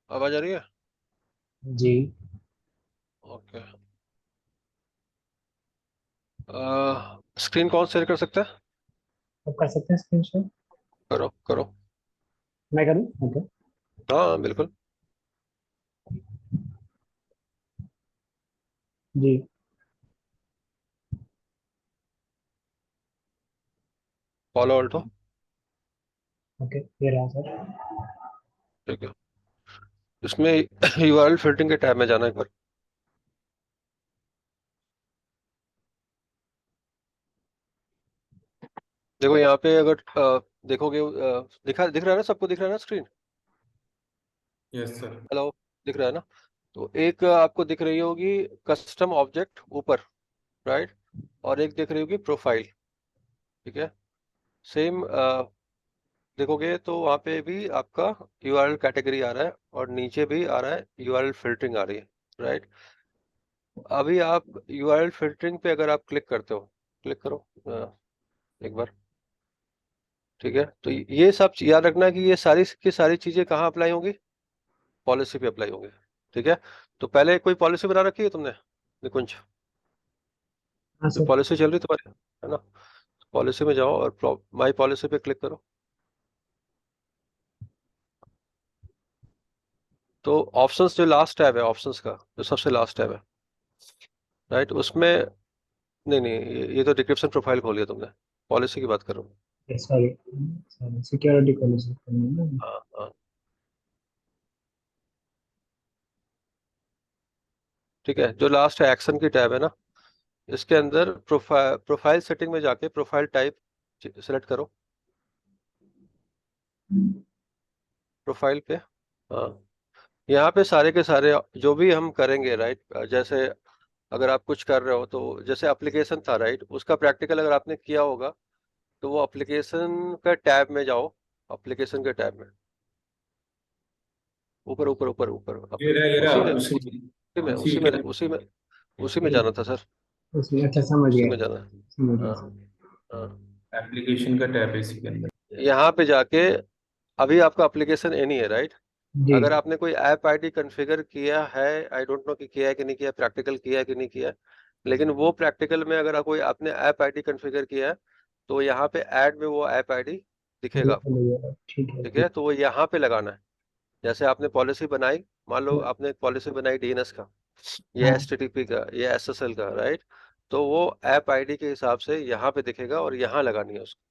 आवाज आ रही है? जी। ओके। स्क्रीन कौन शेयर कर सकता है? अब कर सकते हैं स्क्रीन शेयर। करो करो। मैं करूँ? ओके। हाँ बिल्कुल। जी। Follow Alto. ओके, ये रहा सर। ठीक है। इसमें यूआरएल फिल्टरिंग के टैब में जाना है एक बार। देखो यहाँ पे अगर देखोगे, दिख रहा है ना, सबको दिख रहा है ना स्क्रीन? Yes sir. हेलो। दिख रहा है ना? तो एक आपको दिख रही होगी कस्टम ऑब्जेक्ट ऊपर, राइट? और एक दिख रही होगी प्रोफाइल। ठीक है। सेम देखोगे तो वहाँ पे भी आपका यूआरएल कैटेगरी आ रहा है और नीचे भी आ रहा है यूआरएल फिल्टरिंग आ रही है, राइट? अभी आप यूआरएल फिल्टरिंग पे अगर आप क्लिक करते हो, क्लिक करो एक बार। ठीक है, तो ये सब याद रखना कि ये सारी की सारी चीजें कहाँ अप्लाई होंगी? पॉलिसी पे अप्लाई होंगे। ठीक है। तो पहले कोई पॉलिसी बना रखी है तुमने निकुंज? हाँ जो सर। पॉलिसी चल रही है तुम्हारी, है ना? पॉलिसी में जाओ और माई पॉलिसी पे क्लिक करो। तो ऑप्शंस जो लास्ट टैब है, ऑप्शंस का जो सबसे लास्ट टैब है, राइट? उसमें नहीं नहीं, ये तो डिस्क्रिप्शन प्रोफाइल खोली है तुमने। पॉलिसी की बात कर रहा हूँ। सॉरी सॉरी, सिक्योरिटी पॉलिसी करनी है ना। हाँ हाँ। ठीक है, जो लास्ट है एक्शन की टैब है ना, इसके अंदर प्रोफाइल सेटिंग में जाके प्रोफाइल टाइप सेलेक्ट करो। प्रोफाइल पे, हाँ, यहाँ पे सारे के सारे जो भी हम करेंगे, राइट? जैसे अगर आप कुछ कर रहे हो तो जैसे एप्लीकेशन था, राइट? उसका प्रैक्टिकल अगर आपने किया होगा तो वो एप्लीकेशन का टैब में जाओ। एप्लीकेशन के टैब में ऊपर ऊपर ऊपर ऊपर ये रहा उसी में उसी उसी में उसी उसी में के उसी में उसी में जाना था सर। उसमें अच्छा समझ उसी गया। में जाना है। समझ गया हाँ सर। हाँ। एप्लीकेशन का टैब है इसी के अंदर। यहाँ पे जाके अभी आपका एप्लीकेशन एनी है, राइट? जी। अगर आपने कोई ऐप आईडी कॉन्फ़िगर किया है, आई डोंट नो कि किया है कि नहीं किया, प्रैक्टिकल किया है कि नहीं किया है, लेकिन वो प्रैक्टिकल में अगर कोई आपने ऐप आईडी कॉन्फ़िगर किया है तो यहाँ पे ऐड में वो ऐप आईडी दिखेगा जी समझ आपको। गया, ठीक है ठीक ठीक है, तो वो यहाँ पे लगाना है। जैसे आपने पॉलिसी बनाई, मान लो है। आपने एक पॉलिसी बनाई डीएनएस का, ये हाँ एचटीटीपी का, ये एसएसएल का, राइट? तो वो ऐप आईडी के हिसाब से यहाँ पे दिखेगा और यहाँ लगानी है उसको।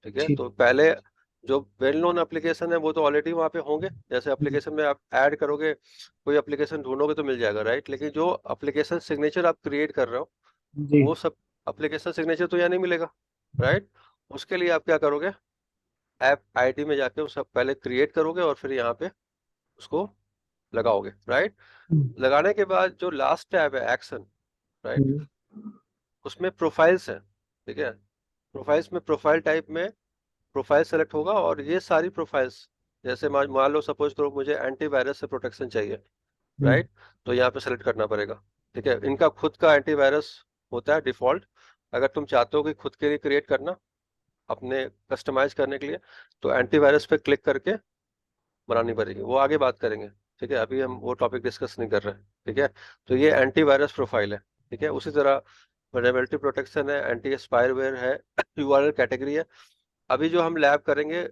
ठीक है, ठीक। तो पहले जो वेल नोन एप्लीकेशन है वो तो ऑलरेडी वहाँ पे होंगे। जैसे जी एप्लीकेशन में आप ऐड करोगे, कोई एप्लीकेशन ढूंढोगे तो मिल जाएगा, राइट? लेकिन जो एप्लीकेशन सिग्नेचर आप क्रिएट कर रहे हो, जी। वो सब एप्लीकेशन सिग्नेचर तो यहाँ नहीं मिलेगा, राइट? उसके लिए आप क्या करोगे? ऐप आईडी में जाके वो सब पहले क्रिएट करोगे और फिर यहाँ पे उसको लगाओगे, राइट? लगाने के बाद जो लास्ट टैब है एक्शन, राइट? हम्म, उसमें प्रोफाइल्स है। ठीक है, प्रोफाइल्स में प्रोफाइल टाइप में प्रोफाइल सेलेक्ट होगा और ये सारी प्रोफाइल्स, जैसे मान मान लो सपोज करो मुझे एंटीवायरस से प्रोटेक्शन चाहिए, हम्म, राइट? तो यहाँ पे सेलेक्ट करना पड़ेगा। ठीक है, इनका खुद का एंटीवायरस होता है डिफॉल्ट। अगर तुम चाहते हो कि खुद के लिए क्रिएट करना, अपने कस्टमाइज करने के लिए, तो एंटीवायरस पे क्लिक करके बनानी पड़ेगी, वो आगे बात करेंगे। ठीक है, अभी हम वो टॉपिक डिस्कस नहीं कर रहे हैं। ठीक है, तो ये एंटीवायरस प्रोफाइल है। ठीक है, उसी तरह वल्नरेबिलिटी प्रोटेक्शन है, एंटी स्पाईवेयर है, यूआरएल कैटेगरी है। अभी जो हम लैब करेंगे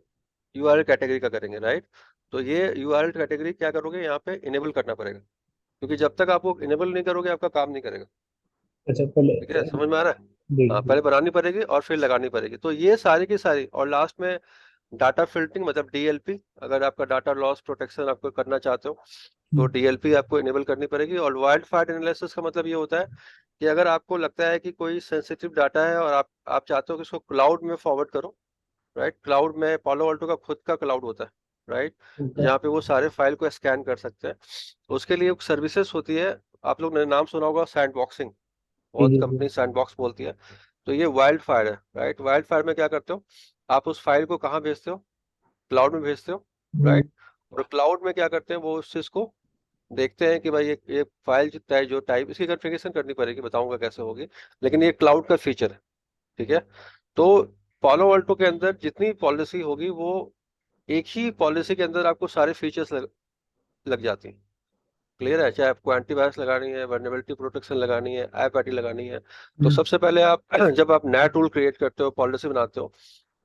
यूआरएल कैटेगरी का करेंगे, राइट? तो ये यूआरएल कैटेगरी क्या करोगे, यहाँ पे इनेबल करना पड़ेगा, क्योंकि जब तक आप वो इनेबल नहीं करोगे आपका काम नहीं करेगा। अच्छा पहले। ठीक है, समझ में आ रहा है? जी हाँ, जी। पहले बनानी पड़ेगी और फिर लगानी पड़ेगी। तो ये सारी की सारी, और लास्ट में डाटा फिल्टरिंग मतलब डीएलपी, अगर आपका डाटा लॉस प्रोटेक्शन आपको करना चाहते हो तो हम्म, डीएलपी आपको इनेबल करनी पड़ेगी। और वाइल्ड फायर एनालिसिस का मतलब ये होता है कि अगर आपको लगता है कि कोई सेंसिटिव डाटा है और आप चाहते हो कि उसको क्लाउड में फॉरवर्ड करो, राइट? क्लाउड में पालो अल्टो का खुद का क्लाउड होता है, राइट? ठीक है। जहाँ पे वो सारे फाइल को स्कैन कर सकते हैं। उसके लिए सर्विसेज होती है, आप लोग ने नाम सुना होगा सैंडबॉक्सिंग, जी बहुत जी जी। कंपनी सैंडबॉक्स बोलती है। तो ये वाइल्ड फायर है, राइट? वाइल्ड फायर में क्या करते हो, आप उस फाइल को कहाँ भेजते हो? क्लाउड में भेजते हो, हम्म, राइट? और क्लाउड में क्या करते हैं, वो उस चीज को देखते हैं कि भाई ये फाइल जो टाइप, इसकी कॉन्फ़िगरेशन करनी पड़ेगी, बताऊंगा कैसे होगी, लेकिन ये क्लाउड का फीचर है। ठीक है, तो पालो अल्टो के अंदर जितनी पॉलिसी होगी वो एक ही पॉलिसी के अंदर आपको सारे फीचर्स लग जाती हैं। क्लियर है? चाहे आपको एंटीवायरस लगानी है, वल्नरेबिलिटी प्रोटेक्शन लगानी है, ऐप आईडी लगानी है, तो सबसे पहले आप जब आप नया टूल क्रिएट करते हो, पॉलिसी बनाते हो,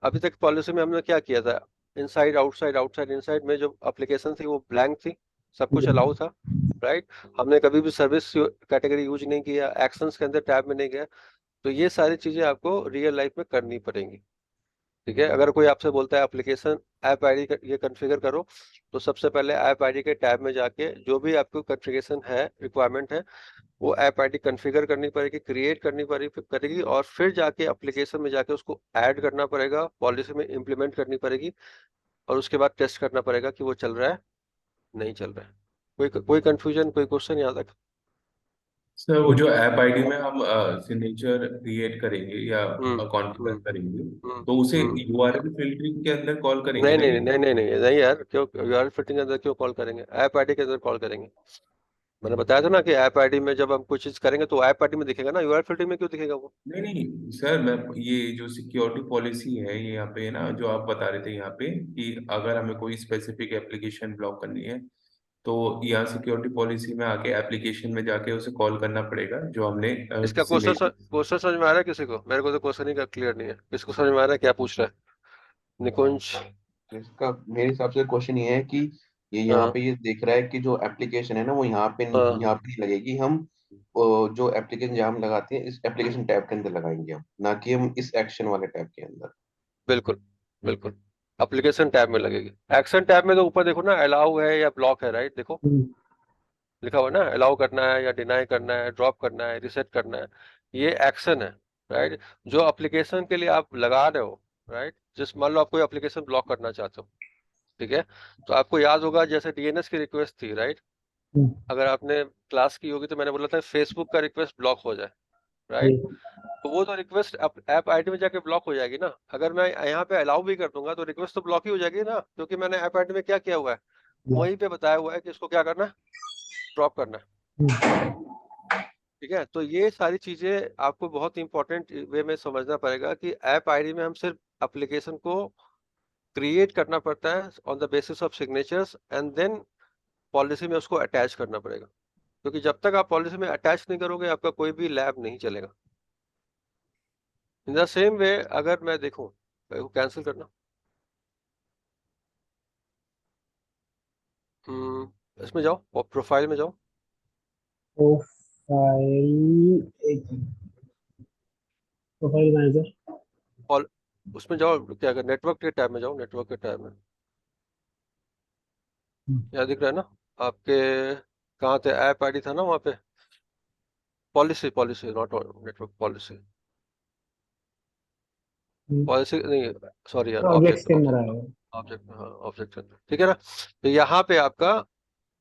अभी तक पॉलिसी में हमने क्या किया था? इनसाइड आउटसाइड, आउटसाइड इनसाइड में जो एप्लीकेशन थी वो ब्लैंक थी, सब कुछ अलाउ था, राइट? हमने कभी भी सर्विस कैटेगरी यूज नहीं किया, एक्शंस के अंदर टैब में नहीं गया। तो ये सारी चीजें आपको रियल लाइफ में करनी पड़ेंगी। ठीक है? अगर कोई आपसे बोलता है एप्लीकेशन ऐप आईडी ये कॉन्फ़िगर करो, तो सबसे पहले ऐप आईडी के टैब में जाके जो भी आपको कॉन्फ़िगरेशन है, रिक्वायरमेंट है, वो ऐप आईडी कॉन्फ़िगर करनी पड़ेगी, क्रिएट करनी करेगी, और फिर जाके एप्लीकेशन में जाके उसको ऐड करना पड़ेगा, पॉलिसी में इम्प्लीमेंट करनी पड़ेगी, और उसके बाद टेस्ट करना पड़ेगा कि वो चल रहा है, नहीं चल रहा है। कोई कंफ्यूजन, कोई क्वेश्चन यहाँ तक? सर वो जो ऐप आईडी में हम सिग्नेचर क्रिएट करेंगे या हम्म कॉन्फ़िगर हम्म करेंगे, हम्म तो उसे हम्म यूआरएल फिल्टरिंग के अंदर कॉल करेंगे नहीं ना नहीं ये? नहीं नहीं नहीं नहीं नहीं यार, क्यों यूआरएल फिटिंग के अंदर क्यों कॉल करेंगे? ऐप आईडी के अंदर कॉल करेंगे। मैंने बताया था ना कि ऐप आईडी में जब हम कुछ चीज करेंगे तो ऐप आईडी में दिखेगा ना, यूआरएल फिल्टरिंग में क्यों दिखेगा वो? नहीं नहीं सर, मैं ये जो सिक्योरिटी पॉलिसी है ये यहाँ पे ना, जो आप बता रहे थे यहाँ पे कि अगर हमें कोई स्पेसिफिक एप्लीकेशन ब्लॉक करनी है, तो यहाँ सिक्योरिटी पॉलिसी में आके एप्लीकेशन में जाके उसे कॉल करना पड़ेगा, जो हमने इसका सिग्नेचर। क्वेश्चन समझ में आ रहा है किसी को? मेरे को तो क्वेश्चन ही क्लियर नहीं है, किसको समझ में आ रहा है क्या पूछ रहा है निकुंज? इसका मेरे हिसाब से क्वेश्चन ये है कि ये यहाँ हाँ पे ये देख रहा है कि जो एप्लीकेशन है ना वो यहाँ पे हाँ, नहीं लगेगी। हम जो एप्लीकेशन जहाँ हम लगाते हैं इस एप्लीकेशन टैब के अंदर लगाएंगे हम, ना कि हम इस एक्शन वाले टैब के अंदर। बिल्कुल बिल्कुल, एप्लीकेशन टैब में लगेगी। एक्शन टैब में तो ऊपर देखो ना, अलाउ है या ब्लॉक है, राइट? देखो लिखा हुआ है ना, अलाउ करना है या डिनाई करना है, ड्रॉप करना है, रिसेट करना है, ये एक्शन है, राइट? जो एप्लीकेशन के लिए आप लगा रहे हो, राइट? जिस मान लो आप कोई एप्लीकेशन ब्लॉक करना चाहते हो, ठीक है? तो आपको याद होगा जैसे डीएनएस की रिक्वेस्ट थी, राइट? अगर आपने क्लास की होगी तो मैंने बोला था फेसबुक का रिक्वेस्ट ब्लॉक हो जाए, राइट? तो वो तो रिक्वेस्ट ऐप आईडी में जाके ब्लॉक हो जाएगी ना। अगर मैं यहाँ पे अलाउ भी कर दूंगा तो रिक्वेस्ट तो ब्लॉक ही हो जाएगी ना, क्योंकि मैंने ऐप आईडी में क्या किया हुआ है, वहीं पे बताया हुआ है कि इसको क्या करना है, ड्रॉप करना है। ठीक है? तो ये सारी चीजें आपको बहुत इंपॉर्टेंट वे में समझना पड़ेगा कि ऐप आईडी में हम सिर्फ एप्लीकेशन को क्रिएट करना पड़ता है on the basis of signatures, and then policy में उसको अटैच करना पड़ेगा, क्योंकि जब तक आप पॉलिसी में अटैच नहीं करोगे आपका कोई भी लैब नहीं चलेगा। इन द सेम वे अगर मैं देखूं, कैंसिल करना, इसमें जाओ, प्रोफाइल में जाओ, प्रोफाइल, एक प्रोफाइल मैनेजर। और उसमें जाओ, क्या कर, नेटवर्क के टैब में जाओ, नेटवर्क के टैब में क्या दिख रहा है ना आपके? कहाँ थे? ऐप आईडी था ना वहाँ पे, policy, policy not network, policy, policy नहीं, सॉरी यार, ऑब्जेक्ट्स ऑब्जेक्ट, के अंदर ऑब्जेक्ट, आएगा। ऑब्जेक्ट, हाँ ऑब्जेक्ट, ठीक है ना? तो यहाँ पे आपका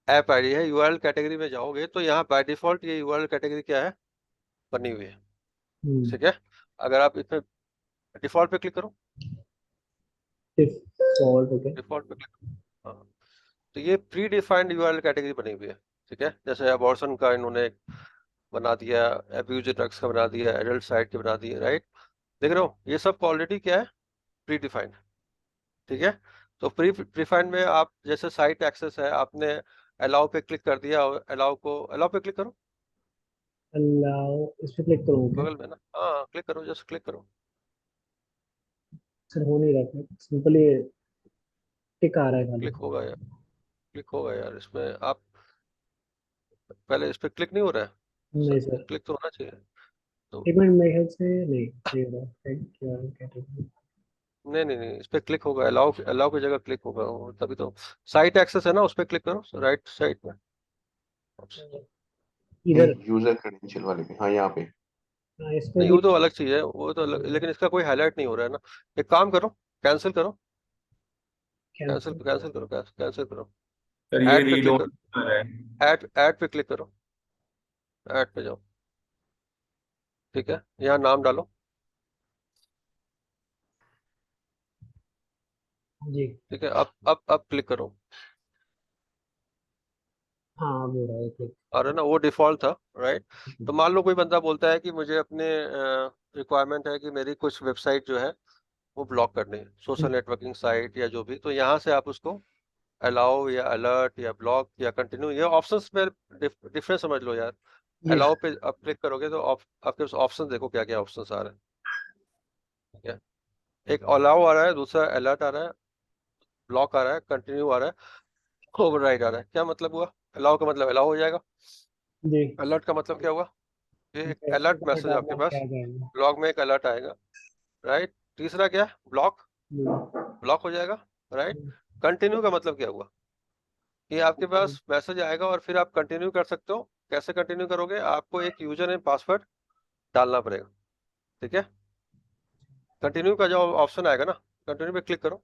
ऐप आईडी है, यूआरएल कैटेगरी में जाओगे तो यहाँ बाय डिफॉल्ट ये यूआरएल कैटेगरी क्या है, बनी हुई है। ठीक है? अगर आप इसमें डिफॉल्ट पे क्लिक करो, डिफॉल्ट, ओके। डिफॉल्ट पे क्लिक, हाँ, तो ये प्री डिफाइंड यूआरएल कैटेगरी बनी हुई है। ठीक है? जैसे अबॉर्शन का इन्होंने बना दिया, एब्यूज ड्रग्स का बना दिया, एडल्ट साइट के बना दिए, राइट? देख रहे हो, ये सब ऑलरेडी क्या है, प्री डिफाइंड। ठीक है? तो प्री डिफाइंड में आप जैसे साइट एक्सेस है, आपने अलाउ पे क्लिक कर दिया, अलाउ पे क्लिक करो, अलाउ, इस पे क्लिक करूँ क्या? बगल में ना, हाँ क्लिक करो, जस्ट क्लिक करो। सर हो नहीं रहा, सिंपली टिक आ रहा है खाली। क्लिक होगा यार, क्लिक होगा यार इसमें, आप पहले इस पे क्लिक नहीं हो रहा है? नहीं सर, क्लिक तो होना चाहिए। तो एक मिनट, मेरे ख्याल से नहीं, नहीं हो रहा है क्या कैटेगरी। नहीं नहीं नहीं, इस पे क्लिक होगा, अलाउ अलाउ की जगह क्लिक होगा वो, तभी तो। साइट एक्सेस है ना, उस पे क्लिक करो, राइट साइड में। इधर। यूजर क्रेडेंशियल वाले पे, हाँ यहाँ पे। हाँ, इस पे नहीं, भी। वो तो अलग चीज है, वो तो अलग, लेकिन इसका कोई हाईलाइट नहीं हो रहा है ना। एक काम करो, कैंसिल करो, कैंसिल कैंसिल। कैंसिल करो, कैंसिल करो, सर ये ऐड पे रीड क्लिक ओनली करो, आ रहा है। ऐड पे क्लिक करो, ऐड पे जाओ। ठीक है? यहाँ नाम डालो। जी। ठीक है? अब क्लिक करो। हाँ अब हो रहा है क्लिक। और है ना, वो डिफॉल्ट था, राइट? तो मान लो कोई बंदा बोलता है कि मुझे अपने रिक्वायरमेंट है कि मेरी कुछ वेबसाइट जो है वो ब्लॉक करनी है, सोशल नेटवर्किंग साइट या जो भी, तो यहाँ से आप उसको अलाउ या अलर्ट या ब्लॉक या कंटिन्यू, ये ऑप्शंस में डिफरेंस समझ लो यार। यस अलाउ पे आप क्लिक करोगे तो आपके पास ऑप्शन देखो क्या क्या ऑप्शंस आ रहे हैं, ठीक है। एक अलाउ आ रहा है, दूसरा अलर्ट आ रहा है, ब्लॉक आ रहा है, कंटिन्यू आ रहा है, ओवरराइड आ रहा है। क्या मतलब हुआ? अलाउ का मतलब अलाउ हो जाएगा, जी। अलर्ट का मतलब क्या हुआ? ये एक अलर्ट मैसेज आपके आपके पास, आ जाएगा। ब्लॉग में एक अलर्ट आएगा, राइट। तीसरा क्या है? ब्लॉक, जी। ब्लॉक हो जाएगा, राइट। कंटिन्यू का मतलब क्या हुआ? ये आपके पास मैसेज आएगा और फिर आप कंटिन्यू कर सकते हो। कैसे कंटिन्यू करोगे? आपको एक यूजर नेम पासवर्ड डालना पड़ेगा, ठीक है। कंटिन्यू का जो ऑप्शन आएगा ना, कंटिन्यू पे क्लिक करो,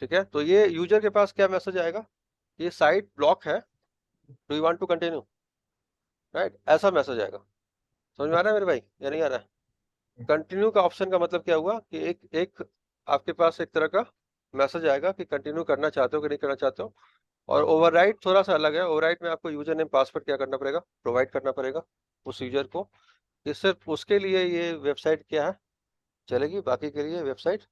ठीक है। तो ये यूजर के पास क्या मैसेज आएगा? ये साइट ब्लॉक है, do you want to continue, right, ऐसा मैसेज आएगा। समझ में आ रहा है मेरे भाई या नहीं आ रहा है? कंटिन्यू का ऑप्शन का मतलब क्या हुआ कि एक एक आपके पास एक तरह का मैसेज आएगा कि कंटिन्यू करना चाहते हो कि नहीं करना चाहते हो। और ओवरराइड थोड़ा सा अलग है। ओवरराइड में आपको यूजर नेम पासवर्ड क्या करना पड़ेगा? प्रोवाइड करना पड़ेगा उस यूजर को। ये सिर्फ उसके लिए ये वेबसाइट क्या है चलेगी, बाकी के लिए वेबसाइट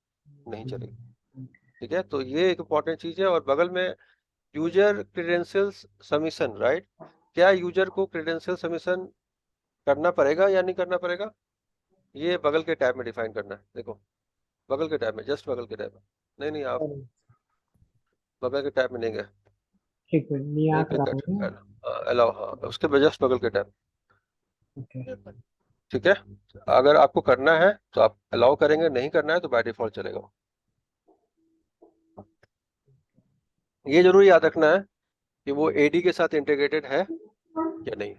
नहीं चलेगी, ठीक है। तो ये एक इंपॉर्टेंट चीज है। और बगल में यूजर क्रेडेंशियल्स सबमिशन, राइट। क्या यूजर को क्रेडेंशियल सबमिशन करना पड़ेगा या नहीं करना पड़ेगा? ये बगल के टैब में डिफाइन करना है। देखो बगल के टैब में, जस्ट बगल के टैब में, नहीं नहीं आप बगल के टैब में नहीं गए, ठीक है, यहीं यहाँ पे कराऊंगा। अलाउ, हाँ उसके जस्ट बगल के टैब, ओके। ठीक है। अगर आपको करना है तो आप अलाउ करेंगे, नहीं करना है तो बाय डिफॉल्ट चलेगा। ये जरूर याद रखना है कि वो एडी के साथ इंटीग्रेटेड है या नहीं,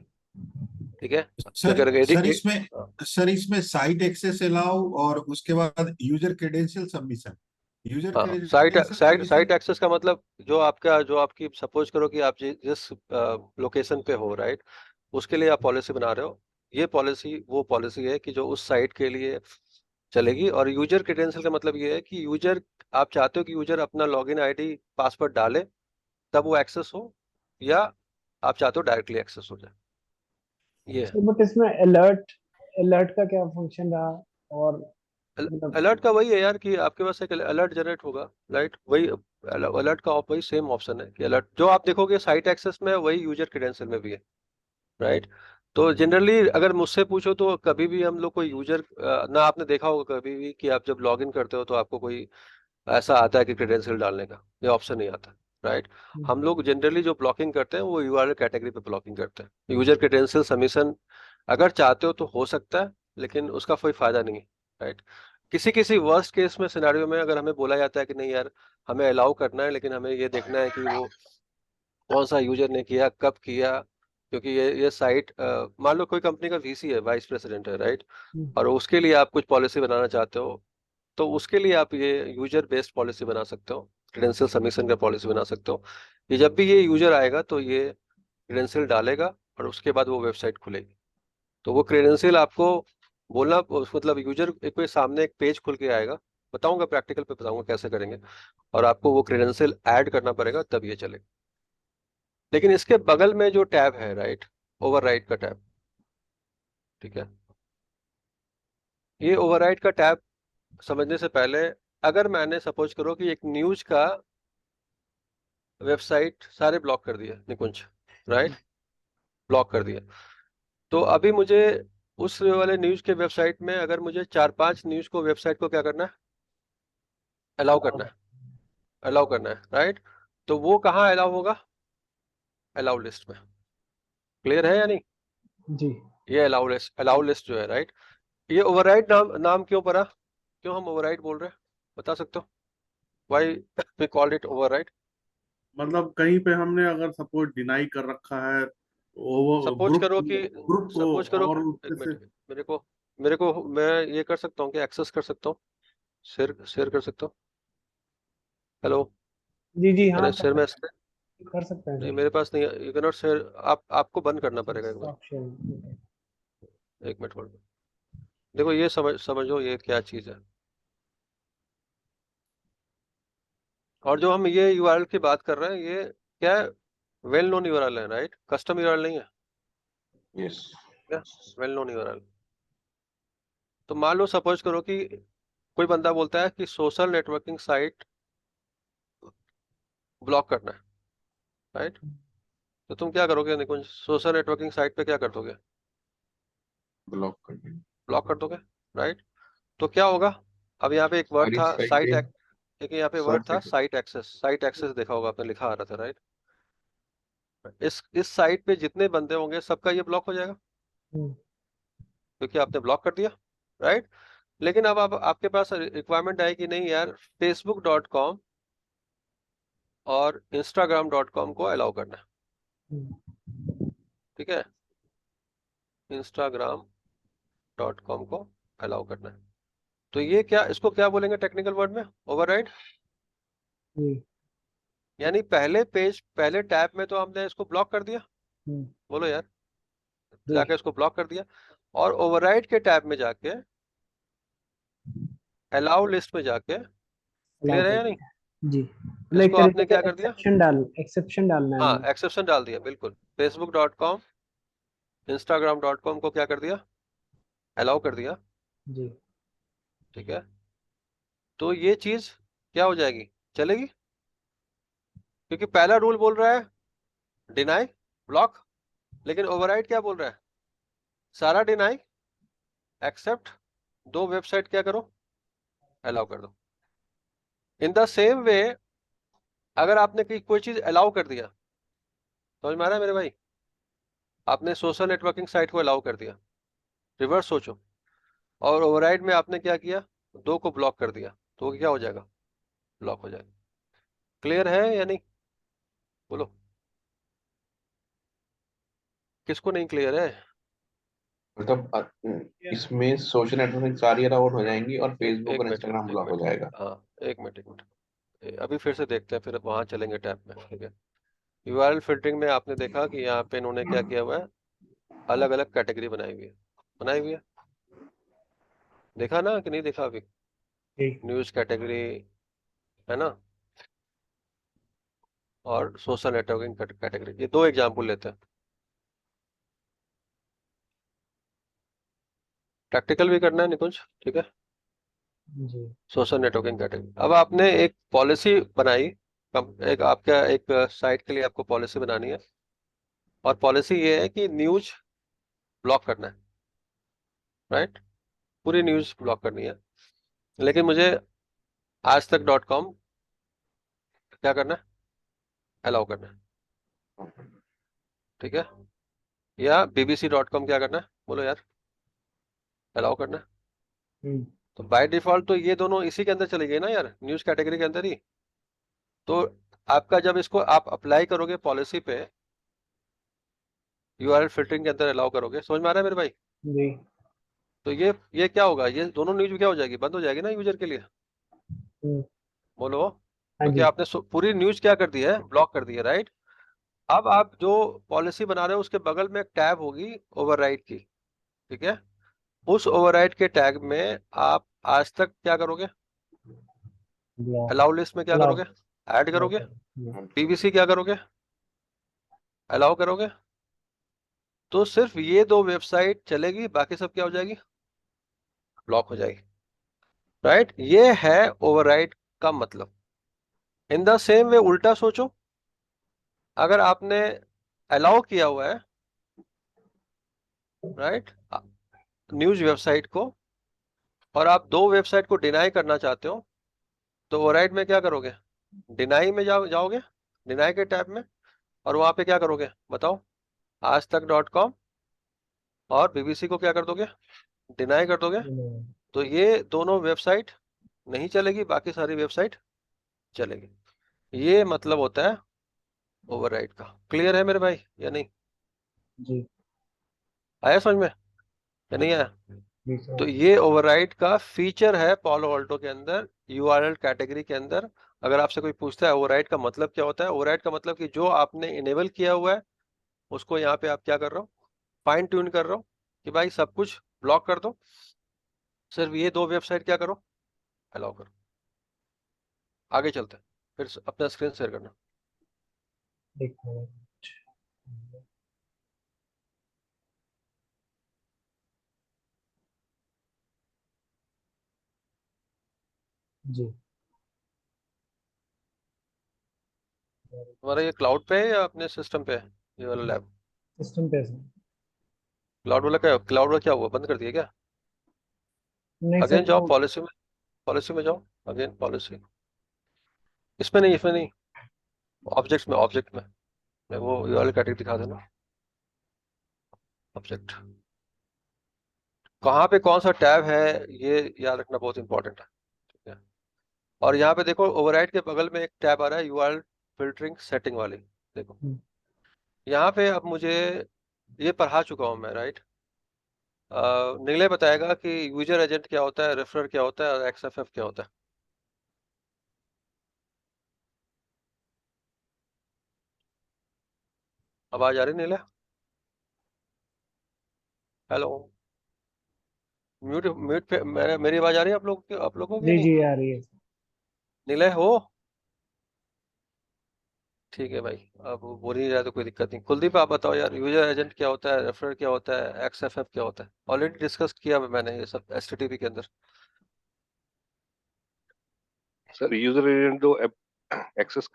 ठीक है। कि सर अगर एडी सर इसमें सर इसमें साइट एक्सेस अलाउ और उसके बाद यूजर क्रेडेंशियल सबमिशन, यूजर हाँ, site credential site submission. Site access का मतलब जो आपकी सपोज करो कि आप जिस लोकेशन पे हो, राइट, उसके लिए आप पॉलिसी बना रहे हो। ये पॉलिसी वो पॉलिसी है कि जो उस साइट के लिए चलेगी। और यूजर क्रेडेंशियल का मतलब ये है कि यूजर, आप चाहते हो कि यूजर अपना लॉगिन आईडी पासवर्ड डाले तब वो एक्सेस हो, या आप चाहते हो डायरेक्टली एक्सेस हो जाए, ये है। तो बट इसमें अलर्ट अलर्ट का क्या फंक्शन रहा? और मतलब अलर्ट का वही है यार कि आपके पास एक अलर्ट जनरेट होगा, राइट। वही अलर्ट का वही सेम ऑप्शन है कि अलर्ट जो आप देखोगे साइट एक्सेस में, वही यूजर क्रेडेंशियल में भी है, राइट। तो जनरली अगर मुझसे पूछो तो कभी भी हम लोग कोई यूजर ना, आपने देखा होगा कभी भी कि आप जब लॉग इन करते हो तो आपको कोई ऐसा आता है कि क्रेडेंशियल डालने का ये ऑप्शन नहीं आता, राइट। हम लोग जनरली जो ब्लॉकिंग करते हैं वो यूआरएल कैटेगरी पे ब्लॉकिंग करते हैं। यूजर क्रेडेंशियल सबमिशन अगर चाहते हो तो हो सकता है, लेकिन उसका कोई फायदा नहीं है, राइट। किसी किसी वर्स्ट केस में, सिनेरियो में अगर हमें बोला जाता है कि नहीं यार हमें अलाउ करना है, लेकिन हमें ये देखना है कि वो कौन सा यूजर ने किया, कब किया, क्योंकि ये साइट मान लो कोई कंपनी का वीसी है, वाइस प्रेसिडेंट है, राइट, और उसके लिए आप कुछ पॉलिसी बनाना चाहते हो, तो उसके लिए आप ये यूजर बेस्ड पॉलिसी बना सकते हो, क्रेडेंशियल सबमिशन का पॉलिसी बना सकते हो। ये जब भी ये यूजर आएगा तो ये क्रेडेंशियल डालेगा और उसके बाद वो वेबसाइट खुलेगी। तो वो क्रेडेंशियल आपको बोलना, मतलब यूजर कोई सामने एक पेज खुल के आएगा, बताऊंगा प्रैक्टिकल पे, बताऊंगा कैसे करेंगे, और आपको वो क्रेडेंशियल ऐड करना पड़ेगा तब ये चलेगा। लेकिन इसके बगल में जो टैब है, राइट, ओवरराइड का टैब, ठीक है। ये ओवरराइड का टैब समझने से पहले, अगर मैंने सपोज करो कि एक न्यूज का वेबसाइट सारे ब्लॉक कर दिए, निकुंज, राइट, ब्लॉक कर दिए, तो अभी मुझे उस वाले न्यूज के वेबसाइट में अगर मुझे 4-5 न्यूज को वेबसाइट को क्या करना है? अलाउ करना है, अलाउ करना है, राइट। तो वो कहाँ अलाउ होगा? अलाउ लिस्ट में। क्लियर है या नहीं? जी। ये अलाउ लिस्ट जो है, राइट, ये ओवरराइड नाम क्यों पड़ा? क्यों हम ओवरराइड बोल रहे हैं, बता सकते हो? Why we called it override? मतलब कहीं पे हमने अगर सपोज डिनाई कर रखा है वो सपोज ग्रुप करो कि ग्रुप को सपोज करो और एक उससे से मिनट, मेरे को मैं ये कर सकता हूँ कि एक्सेस कर सकता हूँ, शेयर शेयर कर सकता हूँ। हेलो, जी जी हाँ, मैंने शेयर में, कर सकते हैं नहीं सर। मेरे पास नहीं है, यू कैन नॉट शेयर। आपको बंद करना पड़ेगा एक बार, स्टॉप शेयरिंग। एक मिनट होल्ड। देखो ये समझो ये क्या चीज़ है। और जो हम ये यूआरएल की बात कर रहे हैं, ये क्या है? वेल नोन यूआरएल है, राइट, कस्टम यूआरएल नहीं है, यस। क्या? Well known URL. तो मान लो सपोज करो कि कोई बंदा बोलता है कि सोशल नेटवर्किंग साइट ब्लॉक करना है, राइट? तो तुम क्या करोगे निकुंज, सोशल नेटवर्किंग साइट पे क्या कर दोगे? ब्लॉक कर देंगे ब्लॉक कर दोगे, राइट? तो क्या होगा, अब यहाँ पे एक वर्ड हमारी था साइट साइट, पे एक यहाँ पे वर्ड सर्च था से साइट एक्सेस, साइट एक्सेस देखा होगा आपने, लिखा आ रहा था, राइट? इस साइट पे जितने बंदे होंगे सबका ये ब्लॉक हो जाएगा, हम्म, क्योंकि आपने ब्लॉक कर दिया, राइट? लेकिन अब आपके पास रिक्वायरमेंट है कि नहीं यार, facebook.com और instagram.com को अलाउ करना है, हम्म, ठीक है? instagram.com को अलाउ करना है, तो ये क्या, इसको क्या बोलेंगे टेक्निकल वर्ड में? ओवरराइड। जी, यानी पहले पेज, पहले टैब में तो हमने इसको ब्लॉक कर दिया, हम्म, बोलो यार, जी, जाके इसको ब्लॉक कर दिया, और ओवरराइड के टैब में जाके अलाउ लिस्ट में जाके, अलाउ क्लियर है कर या नहीं? दिया जी, मतलब एक इसको तरीके आपने से क्या कर दिया? एक्सेप्शन डालना है हाँ, हमें। एक्सेप्शन डाल दिया, बिल्कुल। facebook.com instagram.com को क्या कर दिया? अलाउ कर दिया, जी, ठीक है? तो ये चीज क्या हो जाएगी, चलेगी? क्योंकि पहला रूल बोल रहा है डिनाई, ब्लॉक, लेकिन ओवरराइड क्या बोल रहा है? सारा डिनाई एक्सेप्ट दो वेबसाइट क्या करो, अलाउ कर दो। इन द सेम वे, अगर आपने कोई चीज अलाउ कर दिया, समझ में आ रहा है मेरे भाई? आपने सोशल नेटवर्किंग साइट को अलाउ कर दिया, रिवर्स सोचो, और ओवरराइड में आपने क्या किया, दो को ब्लॉक कर दिया, तो वो क्या हो जाएगा, ब्लॉक हो जाएगा। क्लियर है या नहीं, बोलो, किसको नहीं क्लियर है? मतलब इसमें सोशल नेटवर्किंग सारी अलाउड हो जाएंगी और फेसबुक एक और मिनट, इंस्टाग्राम एक ब्लॉक हो मिनट, जाएगा। हाँ, एक मिनट, एक मिनट, अभी फिर से देखते हैं, फिर वहां चलेंगे टैब में, ठीक है? यूआरएल फिल्टरिंग में आपने देखा कि यहाँ पे इन्होंने क्या किया हुआ है, अलग अलग कैटेगरी बनाई हुई है, बनाई हुई है, देखा ना कि नहीं देखा अभी? जी, न्यूज कैटेगरी, है ना, और सोशल नेटवर्किंग कैटेगरी, ये दो एग्जाम्पल लेते हैं, प्रैक्टिकल भी करना है निकुंज, ठीक है? जी, सोशल नेटवर्किंग कैटेगरी, अब आपने एक पॉलिसी बनाई, एक आपका एक साइट के लिए आपको पॉलिसी बनानी है, और पॉलिसी ये है कि न्यूज ब्लॉक करना है, राइट? पूरी न्यूज ब्लॉक करनी है, लेकिन मुझे आज तक .com क्या करना है, अलाउ करना है, ठीक है? या bbc.com क्या करना है, बोलो यार, अलाउ करना है। हम्म, तो बाय डिफॉल्ट तो ये दोनों इसी के अंदर चली गई ना यार, न्यूज कैटेगरी के अंदर ही। तो आपका जब इसको आप अप्लाई करोगे पॉलिसी पे, यूआरएल फिल्टरिंग के अंदर अलाउ करोगे, समझ में आ रहा है मेरे भाई? जी, तो ये क्या होगा, ये दोनों न्यूज क्या हो जाएगी, बंद हो जाएगी ना यूजर के लिए, हम्म, बोलो? हाँ क्योंकि जी, आपने पूरी न्यूज क्या कर दी है, ब्लॉक कर दी है, राइट? अब आप जो पॉलिसी बना रहे हो उसके बगल में एक टैब होगी ओवरराइड की, ठीक है? उस ओवरराइड के टैग में आप आज तक क्या करोगे, ब्लॉक, अलाउ लिस्ट में क्या अलाउ, करोगे, ऐड अलाउ करोगे। कर जी, बीबीसी क्या करोगे, अलाउ करोगे। तो सिर्फ ये दो वेबसाइट चलेगी, बाकी सब क्या हो जाएगी, ब्लॉक हो जाएगी, राइट? ये है ओवरराइड का मतलब। इन द सेम वे उल्टा सोचो, अगर आपने अलाउ किया हुआ है, राइट, न्यूज वेबसाइट को, और आप दो वेबसाइट को डिनाई करना चाहते हो, तो ओवरराइड में क्या करोगे, डिनाई में जाओगे, डिनाई के टैब में, और वहां पे क्या करोगे बताओ, आज तक .com और बीबीसी को क्या कर दोगे, डिनाई कर दोगे। तो ये दोनों वेबसाइट नहीं चलेगी, बाकी सारी वेबसाइट चलेगी। ये मतलब होता है ओवरराइड का। क्लियर है मेरे भाई या नहीं, जी, आया समझ में या नहीं आया? जी तो सर, ये ओवरराइड का फीचर है पालो अल्टो के अंदर, यूआरएल कैटेगरी के अंदर। अगर आपसे कोई पूछता है ओवरराइड का मतलब क्या होता है, ओवरराइड का मतलब कि जो आपने इनेबल किया हुआ है उसको यहाँ पे आप क्या कर रहे हो, फाइन ट्यून कर रहे हो कि भाई सब कुछ ब्लॉक कर दो, सिर्फ ये दो वेबसाइट क्या करो, अलाउ करो। आगे चलते हैं, फिर अपना स्क्रीन शेयर करना। एक मिनट, जी, तुम्हारा ये क्लाउड पे है या अपने सिस्टम पे है ये वाला लैब? सिस्टम पे सर। क्लाउड वाला क्या, क्लाउड वाला क्या हुआ, बंद कर दिया क्या? नहीं अगेन सर जाओ वो पॉलिसी में, पॉलिसी में जाओ, अगेन पॉलिसी, इसमें नहीं, इसमें नहीं, ऑब्जेक्ट्स में, ऑब्जेक्ट में, मैं वो ये वाली कैटेगरी दिखा देना, ऑब्जेक्ट, कहाँ पे कौन सा टैब है ये याद रखना बहुत इंपॉर्टेंट है, ठीक है? और यहाँ पे देखो ओवरराइड के बगल में एक टैब आ रहा है यूआरएल फिल्टरिंग सेटिंग वाली, देखो यहाँ पे अब मुझे ये पढ़ा चुका हूँ मैं, राइट? नीले बताएगा कि यूजर एजेंट क्या होता है, रेफरर क्या होता है और एक्सएफएफ क्या होता है। आवाज आ रही नीले? हेलो, म्यूट म्यूट पे मेरी आवाज आ रही है आप लोगों की जी नहीं? जी आ रही है। नीले हो? ठीक है भाई, अब बोल ही रहा तो कोई दिक्कत नहीं। कुलदीप आप बताओ यार, यूजर एजेंट क्या होता है, रेफरर क्या होता है, एक्सएफएफ क्या होता है? ऑलरेडी डिस्कस किया मैंने ये सब एचटीटीपी के अंदर। सर यूजर एजेंट जो एक्सेस